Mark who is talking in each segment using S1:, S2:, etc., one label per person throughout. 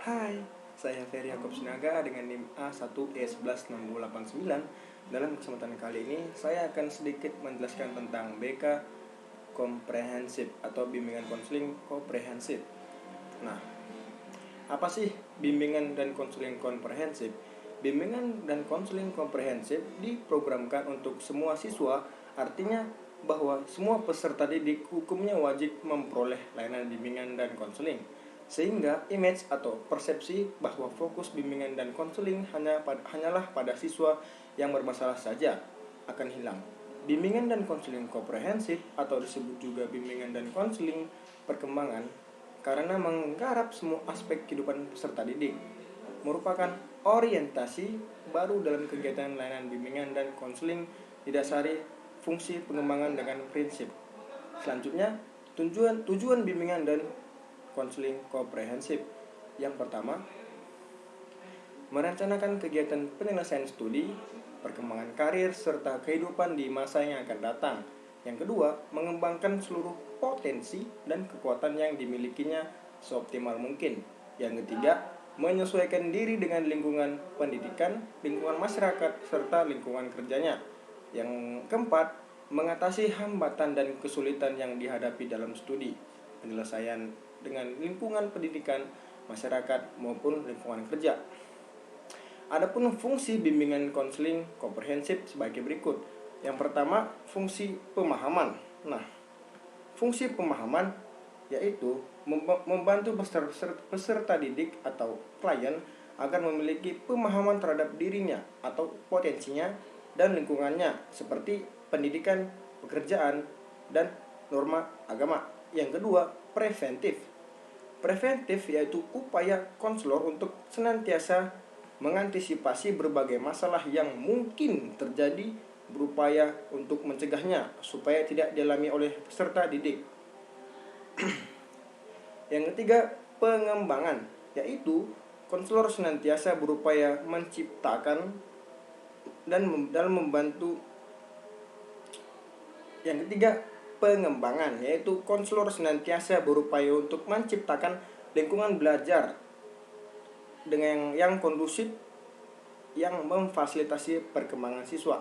S1: Hai, saya Ferry Yaakob Sinaga dengan NIM A1E116089. Dalam kesempatan kali ini, saya akan sedikit menjelaskan tentang BK komprehensif atau bimbingan konseling komprehensif. Nah, apa sih bimbingan dan konseling komprehensif? Bimbingan dan konseling komprehensif diprogramkan untuk semua siswa, artinya bahwa semua peserta didik hukumnya wajib memperoleh layanan bimbingan dan konseling, sehingga image atau persepsi bahwa fokus bimbingan dan konseling hanyalah pada siswa yang bermasalah saja akan hilang. Bimbingan dan konseling komprehensif atau disebut juga bimbingan dan konseling perkembangan karena menggarap semua aspek kehidupan peserta didik, merupakan orientasi baru dalam kegiatan layanan bimbingan dan konseling didasari fungsi pengembangan dengan prinsip. Selanjutnya, tujuan bimbingan dan konseling komprehensif. Yang pertama, merencanakan kegiatan penyelesaian studi, perkembangan karir, serta kehidupan di masa yang akan datang. Yang kedua, mengembangkan seluruh potensi dan kekuatan yang dimilikinya seoptimal mungkin. Yang ketiga, menyesuaikan diri dengan lingkungan pendidikan, lingkungan masyarakat, serta lingkungan kerjanya. Yang keempat, mengatasi hambatan dan kesulitan yang dihadapi dalam studi, penyelesaian dengan lingkungan pendidikan, masyarakat, maupun lingkungan kerja. Adapun fungsi bimbingan konseling komprehensif sebagai berikut. Yang pertama, fungsi pemahaman. Nah, fungsi pemahaman yaitu membantu peserta didik atau klien agar memiliki pemahaman terhadap dirinya atau potensinya dan lingkungannya seperti pendidikan, pekerjaan, dan norma agama. Yang kedua, preventif. Preventif yaitu upaya konselor untuk senantiasa mengantisipasi berbagai masalah yang mungkin terjadi, berupaya untuk mencegahnya supaya tidak dialami oleh peserta didik. Yang ketiga, pengembangan, yaitu konselor senantiasa berupaya menciptakan dan dalam membantu. Yang ketiga, pengembangan, yaitu konselor senantiasa berupaya untuk menciptakan lingkungan belajar dengan yang kondusif yang memfasilitasi perkembangan siswa.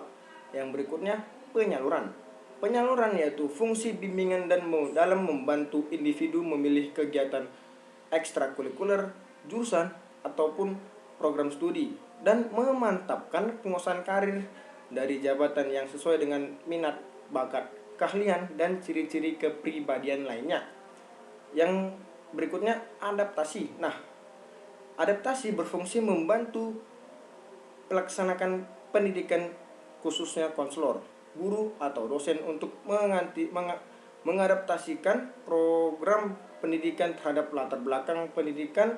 S1: Yang berikutnya, penyaluran. Penyaluran yaitu fungsi bimbingan dan dalam membantu individu memilih kegiatan ekstrakurikuler, jurusan, ataupun program studi dan memantapkan penguasaan karir dari jabatan yang sesuai dengan minat, bakat, keahlian, dan ciri-ciri kepribadian lainnya. Yang berikutnya, adaptasi. Nah, adaptasi berfungsi membantu pelaksanakan pendidikan khususnya konselor, guru, atau dosen untuk mengadaptasikan program pendidikan terhadap latar belakang pendidikan,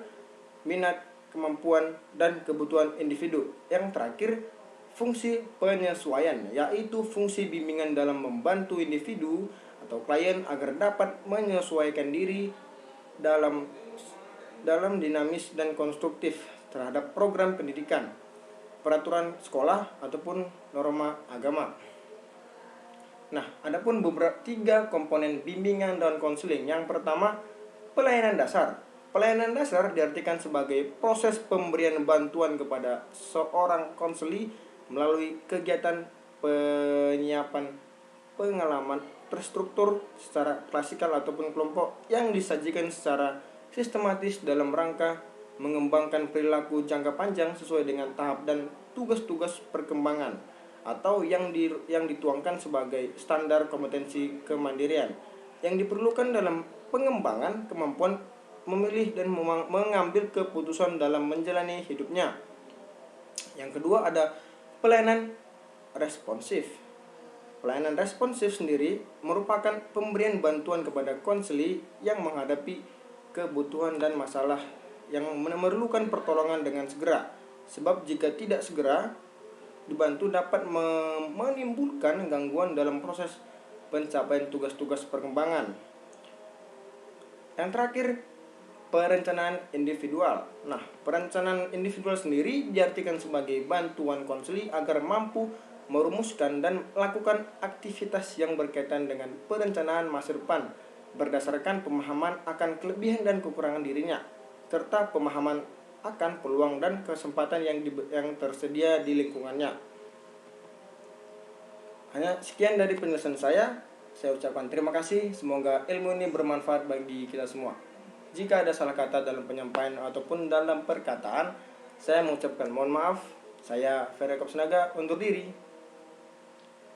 S1: minat, kemampuan, dan kebutuhan individu. Yang terakhir, fungsi penyesuaian, yaitu fungsi bimbingan dalam membantu individu atau klien agar dapat menyesuaikan diri dalam dinamis dan konstruktif terhadap program pendidikan, peraturan sekolah, ataupun norma agama. Nah, adapun beberapa 3 komponen bimbingan dan konseling. Yang pertama, pelayanan dasar. Pelayanan dasar diartikan sebagai proses pemberian bantuan kepada seorang konseli melalui kegiatan penyiapan pengalaman terstruktur secara klasikal ataupun kelompok yang disajikan secara sistematis dalam rangka mengembangkan perilaku jangka panjang sesuai dengan tahap dan tugas-tugas perkembangan atau yang dituangkan sebagai standar kompetensi kemandirian yang diperlukan dalam pengembangan kemampuan memilih dan mengambil keputusan dalam menjalani hidupnya. Yang kedua, ada pelayanan responsif. Pelayanan responsif sendiri merupakan pemberian bantuan kepada konseli yang menghadapi kebutuhan dan masalah yang memerlukan pertolongan dengan segera. Sebab jika tidak segera dibantu dapat menimbulkan gangguan dalam proses pencapaian tugas-tugas perkembangan. Yang terakhir, perencanaan individual. Nah, perencanaan individual sendiri diartikan sebagai bantuan konseli agar mampu merumuskan dan melakukan aktivitas yang berkaitan dengan perencanaan masa depan berdasarkan pemahaman akan kelebihan dan kekurangan dirinya, serta pemahaman akan peluang dan kesempatan yang tersedia di lingkungannya. Hanya sekian dari penjelasan saya. Saya ucapkan terima kasih. Semoga ilmu ini bermanfaat bagi kita semua. Jika ada salah kata dalam penyampaian ataupun dalam perkataan, saya mengucapkan mohon maaf. Saya Ferry Kopsnaga undur diri.